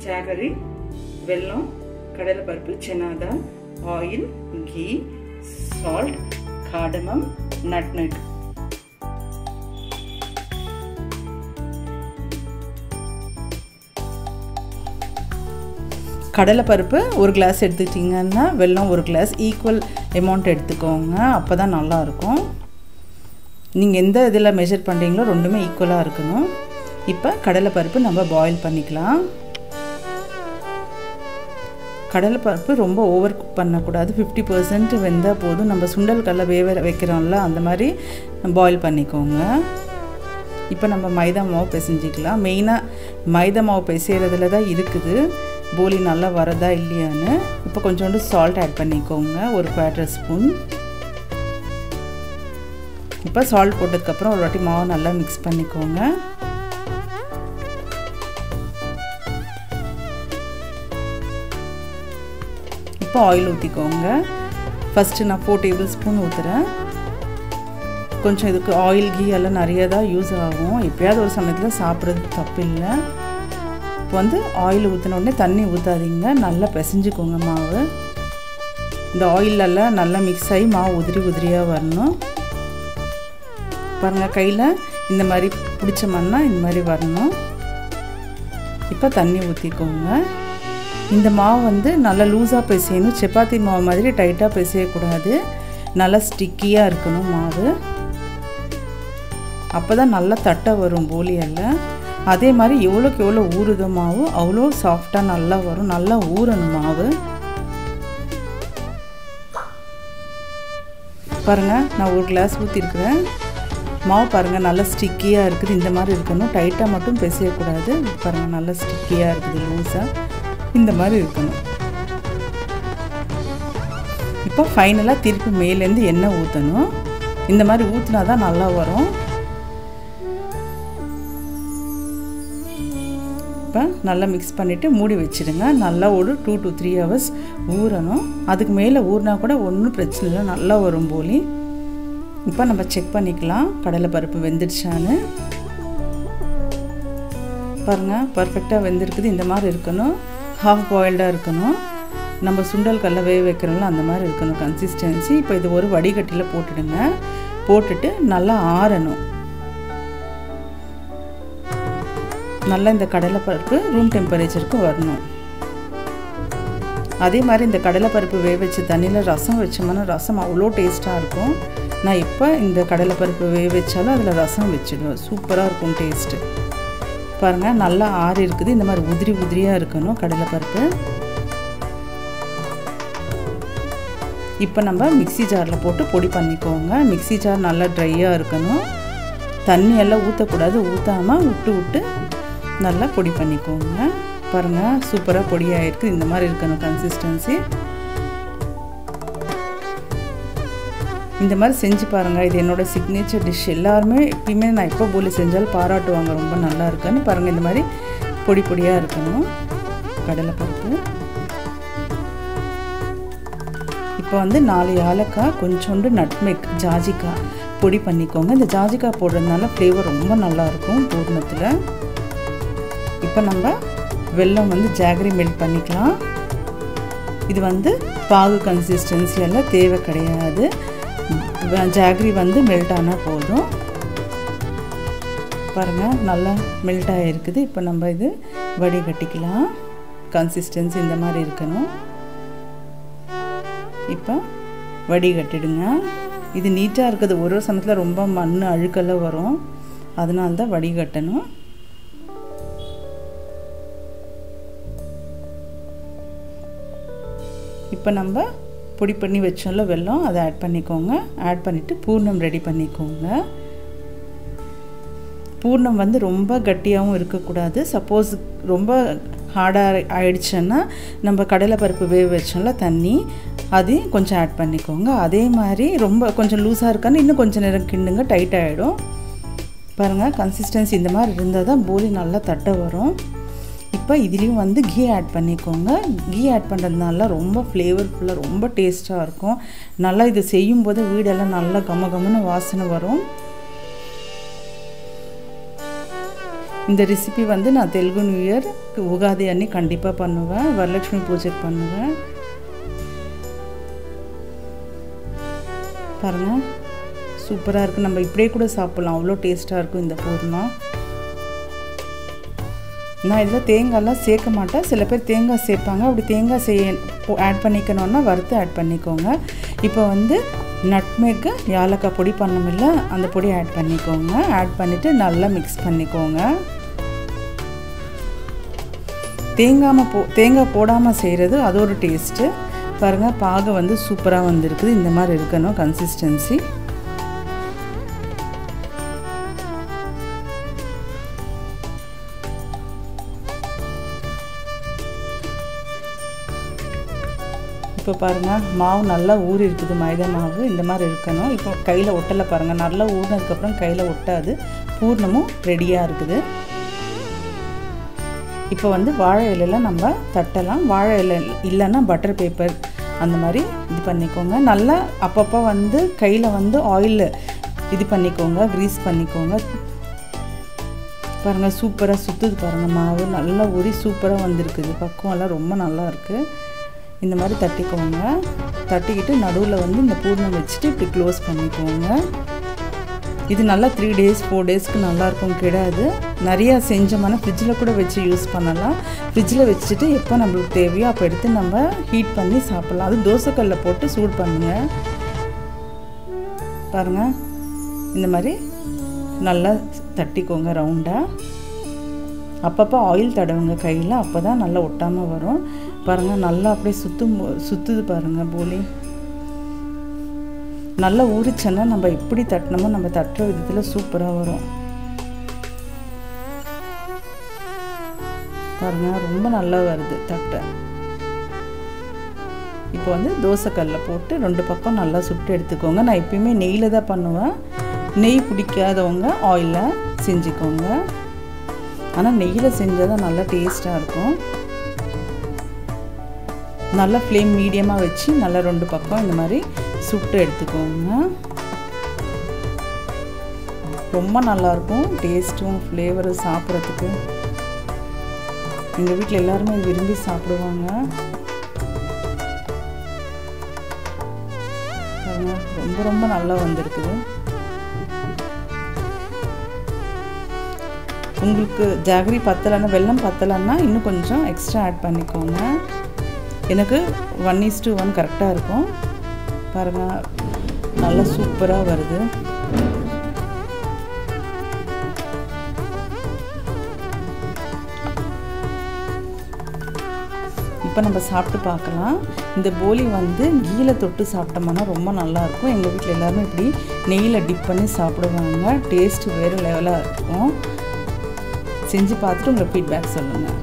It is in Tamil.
ஜாகரி, வெல்லம், கடலைப்பருப்பு, chana dal, oil, ghee, salt, cardamom, nutmeg. கடலைப்பருப்பு ஒரு கிளாஸ் எடுத்துக்கிட்டிங்கன்னா வெல்லம் ஒரு கிளாஸ் ஈக்குவல் அமௌண்ட் எடுத்துக்கோங்க. அப்போ தான் நல்லாயிருக்கும். நீங்கள் எந்த இதில் மெஷர் பண்ணுறீங்களோ ரெண்டுமே ஈக்குவலாக இருக்கணும். இப்போ கடலைப்பருப்பு நம்ம பாயில் பண்ணிக்கலாம். கடலைப்பருப்பு ரொம்ப ஓவர் குக் பண்ணக்கூடாது. 50% வெந்தால் போதும். நம்ம சுண்டல் கடலை வேக வைக்கிறோம்ல அந்த மாதிரி பாயில் பண்ணிக்கோங்க. இப்போ நம்ம மைதா மாவு பிசைஞ்சிக்கலாம். மெயினாக மைதா மாவு பிசைகிறதுல தான் இருக்குது போலி நல்லா வரதா இல்லையான்னு. இப்போ கொஞ்சோண்டு சால்ட் ஆட் பண்ணிக்கோங்க, ஒரு 1/4 ஸ்பூன். இப்போ சால்ட் போட்டதுக்கப்புறம் ஒரு வாட்டி மாவு நல்லா மிக்ஸ் பண்ணிக்கோங்க. இப்போ ஆயில் ஊற்றிக்கோங்க. ஃபஸ்ட்டு நான் 4 டேபிள் ஸ்பூன் ஊற்றுறேன். கொஞ்சம் இதுக்கு ஆயில் கீ எல்லாம் நிறைய தான் யூஸ் ஆகும். எப்போயாவது ஒரு சமயத்தில் சாப்பிட்றது தப்பு இல்லை. இப்போ வந்து ஆயில் ஊற்றின உடனே தண்ணி ஊற்றாதீங்க, நல்லா பிசைஞ்சிக்கோங்க மாவு. இந்த ஆயிலெல்லாம் நல்லா மிக்ஸ் ஆகி மாவு உதிரி உதிரியாக வரணும். பாருங்கள், கையில் இந்த மாதிரி பிடிச்சோம்னா இந்த மாதிரி வரணும். இப்போ தண்ணி ஊற்றிக்கோங்க. இந்த மாவு வந்து நல்லா லூஸாக பிசையணும். சப்பாத்தி மாவு மாதிரி டைட்டாக பிசையக்கூடாது. நல்லா ஸ்டிக்கியாக இருக்கணும் மாவு. அப்போ தான் நல்லா தட்டை வரும் போலியெல்லாம். அதே மாதிரி எவ்வளோக்கு எவ்வளோ ஊறுதோ மாவு அவ்வளோ சாஃப்டாக நல்லா வரும். நல்லா ஊறணும் மாவு. பாருங்கள், நான் ஒரு கிளாஸ் ஊற்றிருக்கிறேன். மாவு பாருங்கள் நல்லா ஸ்டிக்கியாக இருக்குது. இந்த மாதிரி இருக்கணும். டைட்டாக மட்டும் பிசையக்கூடாது. பாருங்கள் நல்லா ஸ்டிக்கியாக இருக்குது, லூஸாக இந்த மாதிரி இருக்கணும். இப்போ ஃபைனலாக திருப்பி மேலேருந்து எண்ணெய் ஊற்றணும். இந்த மாதிரி ஊற்றினா தான் நல்லா வரும். இப்போ நல்லா மிக்ஸ் பண்ணிவிட்டு மூடி வச்சுடுங்க. நல்லா ஒரு 2 to 3 hours ஊறணும். அதுக்கு மேலே ஊறினா கூட ஒன்றும் பிரச்சனை இல்லை, நல்லா வரும் போலி. இப்போ நம்ம செக் பண்ணிக்கலாம் கடலைப்பருப்பு வெந்துடுச்சான்னு. பாருங்கள், பர்ஃபெக்டாக வெந்திருக்குது. இந்த மாதிரி இருக்கணும். ஹாஃப் பாயில்டாக இருக்கணும். நம்ம சுண்டல் கடலை வேக வைக்கிறோம்ல அந்த மாதிரி இருக்கணும் கன்சிஸ்டன்சி. இப்போ இது ஒரு வடிகட்டியில் போட்டுடுங்க. போட்டுட்டு நல்லா ஆறணும். நல்லா இந்த கடலைப்பருப்பு ரூம் டெம்பரேச்சருக்கு வரணும். அதே மாதிரி இந்த கடலைப்பருப்பு வேக வச்ச தண்ணியில் ரசம் வச்சோம்னா ரசம் அவ்வளோ டேஸ்ட்டாக இருக்கும். நான் இப்போ இந்த கடலைப்பருப்பு வேக வச்சாலும் அதில் ரசம் வச்சுடுவேன். சூப்பராக இருக்கும் டேஸ்ட்டு. பாருங்கள் நல்லா ஆறி இருக்குது. இந்த மாதிரி உதிரி உதிரியாக இருக்கணும் கடலைப்பருப்பு. இப்போ நம்ம மிக்ஸி ஜாரில் போட்டு பொடி பண்ணிக்கோங்க. மிக்ஸி ஜார் நல்லா ட்ரையாக இருக்கணும். தண்ணி எல்லாம் ஊற்றக்கூடாது. ஊற்றாமல் விட்டு நல்லா பொடி பண்ணிக்கோங்க. பாருங்கள் சூப்பராக பொடியாக இருக்குது. இந்த மாதிரி இருக்கணும் கன்சிஸ்டன்சி. இந்த மாதிரி செஞ்சு பாருங்கள். இது என்னோடய சிக்னேச்சர் டிஷ். எல்லாருமே எப்பயுமே நான் எப்போ போலி செஞ்சாலும் பாராட்டுவாங்க, ரொம்ப நல்லா இருக்குன்னு. பாருங்கள் இந்த மாதிரி பொடி பொடியாக இருக்கணும் கடலைப்பருப்பு. இப்போ வந்து 4 ஏலக்காய், கொஞ்சோண்டு நட்மெக், ஜாஜிக்காய் பொடி பண்ணிக்கோங்க. இந்த ஜாஜிக்காய் போடுறதுனால ஃப்ளேவர் ரொம்ப நல்லாயிருக்கும் பூர்ணத்தில். இப்போ நம்ம வெல்லம் வந்து ஜாகரி மெல்ட் பண்ணிக்கலாம். இது வந்து பாகு கன்சிஸ்டன்சி எல்லாம் தேவை கிடையாது. ஜாகரி வந்து மெல்ட் ஆனால் போதும். பாருங்கள் நல்லா மெல்ட் ஆகிருக்குது. இப்போ நம்ம இது வடிகட்டிக்கலாம். கன்சிஸ்டன்சி இந்த மாதிரி இருக்கணும். இப்போ வடிகட்டிடுங்க. இது நீட்டாக இருக்குது. ஒரு சமயத்தில் ரொம்ப மண் அழுக்கெல்லாம் வரும். அதனால தான் வடிகட்டணும். இப்போ நம்ம பொடி பண்ணி வச்சோம்ல வெல்லம், அதை ஆட் பண்ணிக்கோங்க. ஆட் பண்ணிவிட்டு பூர்ணம் ரெடி பண்ணிக்கோங்க. பூர்ணம் வந்து ரொம்ப கட்டியாகவும் இருக்கக்கூடாது. சப்போஸ் ரொம்ப ஹார்டாக ஆயிடுச்சுன்னா நம்ம கடலைப்பருப்பு வேக வச்சோம்ல தண்ணி, அதையும் கொஞ்சம் ஆட் பண்ணிக்கோங்க. அதே மாதிரி ரொம்ப கொஞ்சம் லூஸாக இருக்கான்னு இன்னும் கொஞ்சம் நேரம் கிண்டுங்க, டைட் ஆகிடும். பாருங்கள் கன்சிஸ்டன்சி இந்த மாதிரி இருந்தால் தான் போலி நல்லா தட்டை வரும். இப்போ இதுலேயும் வந்து கீ ஆட் பண்ணிக்கோங்க. கீ ஆட் பண்ணுறதுனால ரொம்ப ஃப்ளேவர்ஃபுல்லாக ரொம்ப டேஸ்ட்டாக இருக்கும். நல்லா இது செய்யும்போது வீடெல்லாம் நல்லா கம கமன்னு வாசனை வரும். இந்த ரெசிபி வந்து நான் தெலுங்கு நியூ இயர் உகாதி அன்னி கண்டிப்பாக பண்ணுவேன், வரலட்சுமி பூஜைக்கு பண்ணுவேன். பாருங்கள் சூப்பராக இருக்குது. நம்ம இப்படியே கூட சாப்பிட்லாம், அவ்வளோ டேஸ்ட்டாக இருக்கும் இந்த பூர்ணம். நான் இதில் தேங்காயெலாம் சேர்க்க மாட்டேன். சில பேர் தேங்காய் சேர்ப்பாங்க. அப்படி தேங்காய் ஆட் பண்ணிக்கணுன்னா வறுத்து ஆட் பண்ணிக்கோங்க. இப்போ வந்து நட்மேக்கு ஏலக்காய் பொடி பண்ணமில்ல, அந்த பொடி ஆட் பண்ணிக்கோங்க. ஆட் பண்ணிவிட்டு நல்லா மிக்ஸ் பண்ணிக்கோங்க. தேங்காய் போடாமல் செய்கிறது அது ஒரு டேஸ்ட்டு. பாருங்கள் பாகு வந்து சூப்பராக வந்திருக்குது. இந்த மாதிரி இருக்கணும் கன்சிஸ்டன்சி. இப்போ பாருங்கள் மாவு நல்லா ஊறி இருக்குது, மைதா மாவு இந்த மாதிரி இருக்கணும். இப்போ கையில் ஒட்டலை பாருங்கள், நல்லா ஊறினதுக்கப்புறம் கையில் ஒட்டாது. பூர்ணமும் ரெடியாக இருக்குது. இப்போ வந்து வாழை இலையில் நம்ம தட்டலாம். வாழை இலை இல்லைன்னா பட்டர் பேப்பர் அந்த மாதிரி இது பண்ணிக்கோங்க. நல்லா அப்பப்போ வந்து கையில் வந்து ஆயில் இது பண்ணிக்கோங்க, க்ரீஸ் பண்ணிக்கோங்க. பாருங்கள் சூப்பராக சுற்றுது பாருங்கள், மாவு நல்லா ஊறி சூப்பராக வந்திருக்குது. பக்குவம்லாம் ரொம்ப நல்லா இருக்குது. இந்த மாதிரி தட்டிக்கோங்க. தட்டிக்கிட்டு நடுவில் வந்து இந்த பூர்ணம் வச்சுட்டு இப்படி க்ளோஸ் பண்ணிக்கோங்க. இது நல்லா 3 days 4 daysக்கு நல்லாயிருக்கும், கிடையாது. நிறையா செஞ்சோம்னா ஃப்ரிட்ஜில் கூட வச்சு யூஸ் பண்ணலாம். ஃப்ரிட்ஜில் வச்சுட்டு எப்போ நம்மளுக்கு தேவையோ அப்போ எடுத்து நம்ம ஹீட் பண்ணி சாப்பிட்லாம். அது தோசைக்கல்லில் போட்டு சூடு பண்ணுங்க. பாருங்கள் இந்த மாதிரி நல்லா தட்டிக்கோங்க ரவுண்டாக. அப்பப்போ ஆயில் தடவுங்க கையில், அப்போ தான் நல்லா ஒட்டாமல் வரும். பாருங்கள் நல்லா அப்படியே சுற்றுது பாருங்கள் போலி. நல்லா ஊறிச்சேன்னா நம்ம எப்படி தட்டினமோ நம்ம தட்டுற விதத்தில் சூப்பராக வரும். பாருங்கள் ரொம்ப நல்லா வருது தட்டை. இப்போ வந்து தோசைக்கல்லில் போட்டு 2 பக்கம் நல்லா சுட்டு எடுத்துக்கோங்க. நான் எப்பயுமே நெய்யில் தான் பண்ணுவேன். நெய் பிடிக்காதவங்க ஆயிலில் செஞ்சுக்கோங்க. ஆனால் நெய்யில் செஞ்சால் தான் நல்லா டேஸ்ட்டாக இருக்கும். நல்லா ஃப்ளேம் மீடியமாக வச்சு நல்லா 2 பக்கம் இந்த மாதிரி சுட்டு எடுத்துக்கோங்க. ரொம்ப நல்லாயிருக்கும் டேஸ்ட்டும் ஃப்ளேவரும் சாப்பிட்றதுக்கு. எங்கள் வீட்டில் எல்லாருமே விரும்பி சாப்பிடுவாங்க. ரொம்ப ரொம்ப நல்லா வந்திருக்குது. உங்களுக்கு ஜாகரி பத்தலைன்னா, வெல்லம் பத்தலைன்னா இன்னும் கொஞ்சம் எக்ஸ்ட்ரா ஆட் பண்ணிக்கோங்க. எனக்கு 1:1 கரெக்டாக இருக்கும். பாருங்கள் நல்லா சூப்பராக வருது. இப்போ நம்ம சாப்பிட்டு பார்க்கலாம். இந்த போலி வந்து கீயில் தொட்டு சாப்பிட்டோம்னா ரொம்ப நல்லாயிருக்கும். எங்கள் வீட்டில் எல்லாருமே இப்படி நெய்யில் டிப் பண்ணி சாப்பிடுவாங்க. டேஸ்ட்டு வேறு லெவலாக இருக்கும். செஞ்சு பார்த்துட்டு உங்கள் ஃபீட்பேக் சொல்லுங்கள்.